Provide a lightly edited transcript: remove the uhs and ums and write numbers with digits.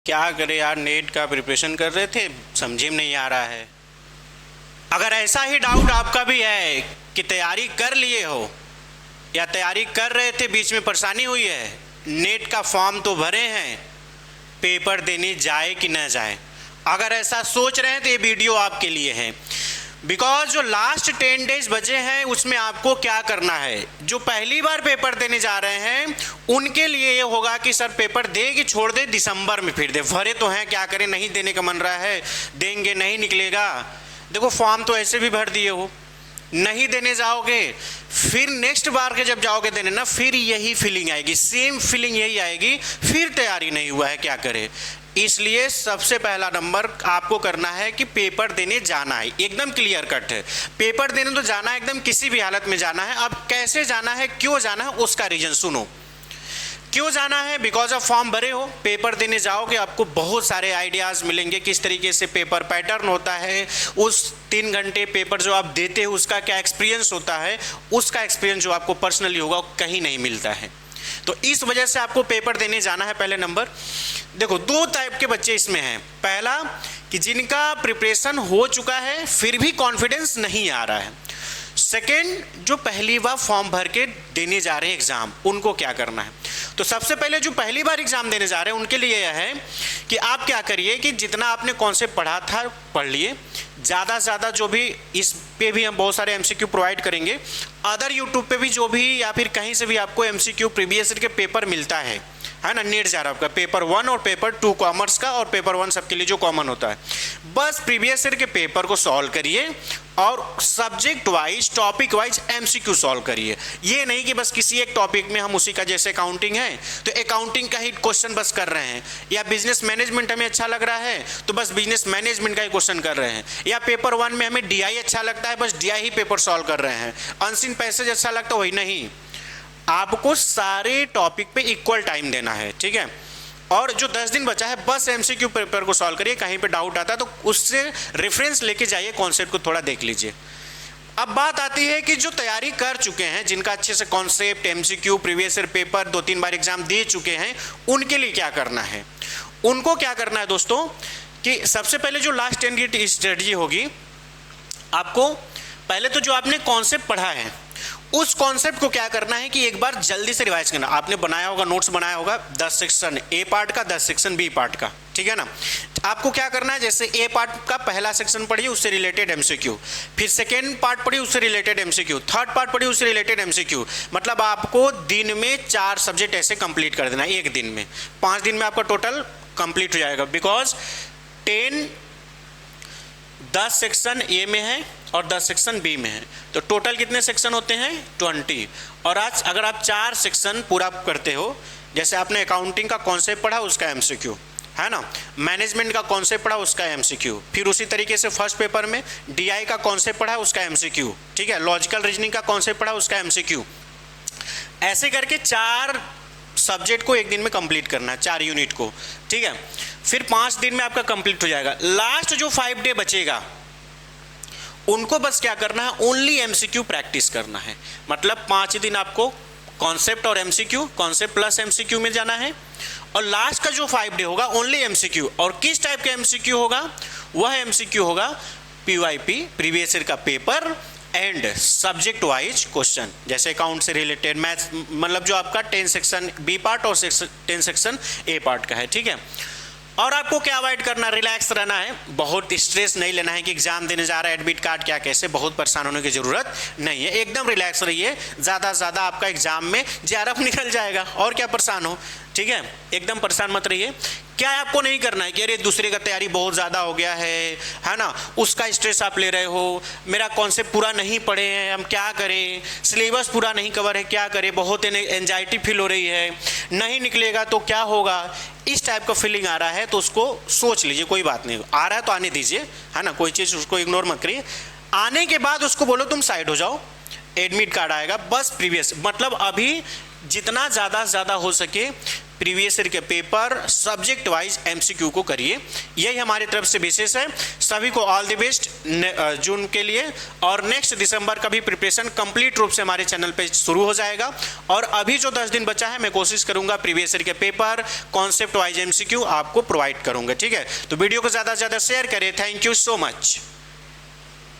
क्या करें यार, नेट का प्रिपरेशन कर रहे थे, समझे में नहीं आ रहा है। अगर ऐसा ही डाउट आपका भी है कि तैयारी कर लिए हो या तैयारी कर रहे थे, बीच में परेशानी हुई है, नेट का फॉर्म तो भरे हैं, पेपर देने जाए कि न जाए, अगर ऐसा सोच रहे हैं तो ये वीडियो आपके लिए है। बिकॉज जो लास्ट 10 डेज बचे हैं उसमें आपको क्या करना है। जो पहली बार पेपर देने जा रहे हैं उनके लिए ये होगा कि सर पेपर दे कि छोड़ दे, दिसंबर में फिर दे, भरे तो हैं, क्या करें, नहीं देने का मन रहा है, देंगे नहीं निकलेगा। देखो फॉर्म तो ऐसे भी भर दिए हो, नहीं देने जाओगे, फिर नेक्स्ट बार के जब जाओगे देने ना, फिर यही फीलिंग आएगी, सेम फीलिंग यही आएगी, फिर तैयारी नहीं हुआ है, क्या करें। इसलिए सबसे पहला नंबर आपको करना है कि पेपर देने जाना है, एकदम क्लियर कट है। पेपर देने तो जाना है, एकदम किसी भी हालत में जाना है। अब कैसे जाना है, क्यों जाना है, उसका रीजन सुनो। क्यों जाना है? बिकॉज ऑफ फॉर्म भरे हो, पेपर देने जाओगे, आपको बहुत सारे आइडियाज़ मिलेंगे, किस तरीके से पेपर पैटर्न होता है, उस 3 घंटे पेपर जो आप देते हो उसका क्या एक्सपीरियंस होता है, उसका एक्सपीरियंस जो आपको पर्सनली होगा कहीं नहीं मिलता है। तो इस वजह से आपको पेपर देने जाना है। पहले नंबर देखो, 2 टाइप के बच्चे इसमें हैं। पहला कि जिनका प्रिपरेशन हो चुका है फिर भी कॉन्फिडेंस नहीं आ रहा है। सेकेंड, जो पहली बार फॉर्म भर के देने जा रहे हैं एग्ज़ाम, उनको क्या करना है। तो सबसे पहले जो पहली बार एग्ज़ाम देने जा रहे हैं उनके लिए यह है कि आप क्या करिए कि जितना आपने कॉन्सेप्ट पढ़ा था पढ़ लिए, ज़्यादा से ज़्यादा जो भी, इस पे भी हम बहुत सारे एमसीक्यू प्रोवाइड करेंगे, अदर यूट्यूब पे भी जो भी या फिर कहीं से भी आपको एमसीक्यू प्रीवियस ईयर के पेपर मिलता है ना, नेट जा रहा है आपका पेपर 1 और पेपर 2 कॉमर्स का, और पेपर 1 सबके लिए जो कॉमन होता है, बस प्रीवियस ईयर के पेपर को सॉल्व करिए और subject wise topic wise MCQ solve करिए। ये नहीं कि बस किसी एक टॉपिक में हम उसी का, जैसे अकाउंटिंग है तो अकाउंटिंग का ही क्वेश्चन बस कर रहे हैं, या बिजनेस मैनेजमेंट हमें अच्छा लग रहा है तो बस बिजनेस मैनेजमेंट का ही क्वेश्चन कर रहे हैं, या पेपर 1 में हमें डीआई अच्छा लगता है बस डीआई ही पेपर सॉल्व कर रहे हैं, अनसीन पैसेज अच्छा लगता है वही नहीं। आपको सारे टॉपिक पे इक्वल टाइम देना है, ठीक है। और जो 10 दिन बचा है बस एमसीक्यू पेपर को सॉल्व करिए, कहीं पे डाउट आता है तो उससे रेफरेंस लेके जाइए, कॉन्सेप्ट को थोड़ा देख लीजिए। अब बात आती है कि जो तैयारी कर चुके हैं, जिनका अच्छे से concept, MCQ, previous year paper 2-3 बार एग्जाम दे चुके हैं, उनके लिए क्या करना है। उनको क्या करना है दोस्तों कि सबसे पहले जो लास्ट 10 की स्ट्रेटजी होगी, आपको पहले तो जो आपने कॉन्सेप्ट पढ़ा है उस कॉन्सेप्ट को क्या करना है कि एक बार जल्दी से रिवाइज करना। आपने बनाया होगा, नोट्स बनाया होगा 10 सेक्शन ए पार्ट का, 10 सेक्शन बी पार्ट का, ठीक है ना। आपको क्या करना है, जैसे ए पार्ट का पहला सेक्शन पढ़िए, उससे रिलेटेड एमसीक्यू, फिर सेकेंड पार्ट पढ़िए, उससे रिलेटेड एमसीक्यू, थर्ड पार्ट पढ़िए, उससे रिलेटेड एमसीक्यू। मतलब आपको दिन में 4 सब्जेक्ट ऐसे कंप्लीट कर देना है एक दिन में। 5 दिन में आपका टोटल कंप्लीट हो जाएगा। बिकॉज 10 सेक्शन ए में है और 10 सेक्शन बी में है, तो टोटल कितने सेक्शन होते हैं, 20। और आज अगर आप 4 सेक्शन पूरा करते हो, जैसे आपने अकाउंटिंग का कॉन्सेप्ट पढ़ा उसका एमसीक्यू है ना, मैनेजमेंट का कॉन्सेप्ट पढ़ा उसका एमसीक्यू, फिर उसी तरीके से फर्स्ट पेपर में डीआई का कॉन्सेप्ट पढ़ा उसका एमसीक्यू, ठीक है, लॉजिकल रीजनिंग का कॉन्सेप्ट पढ़ा उसका एमसीक्यू, ऐसे करके 4 सब्जेक्ट को एक दिन में कंप्लीट करना है, 4 यूनिट को, ठीक है। फिर 5 दिन में आपका कंप्लीट हो जाएगा। लास्ट जो 5 डे बचेगा उनको बस क्या करना है, ओनली एमसीक्यू प्रैक्टिस करना है। मतलब 5 दिन आपको कॉन्सेप्ट और एमसीक्यू, कॉन्सेप्ट प्लस एमसीक्यू में जाना है, और लास्ट का जो 5 डे होगा ओनली एमसीक्यू। और किस टाइप का एमसीक्यू होगा, वह एमसीक्यू होगा पीवाईपी, प्रीवियस ईयर का paper and subject wise question, जैसे अकाउंट से रिलेटेड, मैथ्स, मतलब जो आपका 10 सेक्शन बी पार्ट और 10 सेक्शन ए पार्ट का है, ठीक है। और आपको क्या अवॉइड करना, रिलैक्स रहना है, बहुत स्ट्रेस नहीं लेना है कि एग्जाम देने जा रहा है, एडमिट कार्ड क्या कैसे, बहुत परेशान होने की जरूरत नहीं है, एकदम रिलैक्स रहिए। ज़्यादा से ज़्यादा आपका एग्जाम में जेआरएफ निकल जाएगा, और क्या परेशान हो, ठीक है, एकदम परेशान मत रहिए। क्या आपको नहीं करना है कि अरे दूसरे का तैयारी बहुत ज़्यादा हो गया है ना, उसका स्ट्रेस आप ले रहे हो, मेरा कॉन्सेप्ट पूरा नहीं पढ़े हैं, हम क्या करें, सिलेबस पूरा नहीं कवर है, क्या करें, बहुत एंजाइटी फील हो रही है, नहीं निकलेगा तो क्या होगा, इस टाइप का फीलिंग आ रहा है तो उसको सोच लीजिए, कोई बात नहीं, आ रहा है तो आने दीजिए, है ना, कोई चीज़ उसको इग्नोर मत करिए। आने के बाद उसको बोलो तुम साइड हो जाओ, एडमिट कार्ड आएगा, बस प्रीवियस, मतलब अभी जितना ज़्यादा से ज़्यादा हो सके प्रीवियस ईयर के पेपर सब्जेक्ट वाइज एमसीक्यू को करिए। यही हमारी तरफ से विशेष है। सभी को ऑल द बेस्ट जून के लिए। और नेक्स्ट दिसंबर का भी प्रिपरेशन कंप्लीट रूप से हमारे चैनल पे शुरू हो जाएगा। और अभी जो 10 दिन बचा है मैं कोशिश करूंगा प्रीवियस ईयर के पेपर कॉन्सेप्ट वाइज एमसीक्यू आपको प्रोवाइड करूंगा। ठीक है, तो वीडियो को ज़्यादा से ज़्यादा शेयर करें। Thank you so much.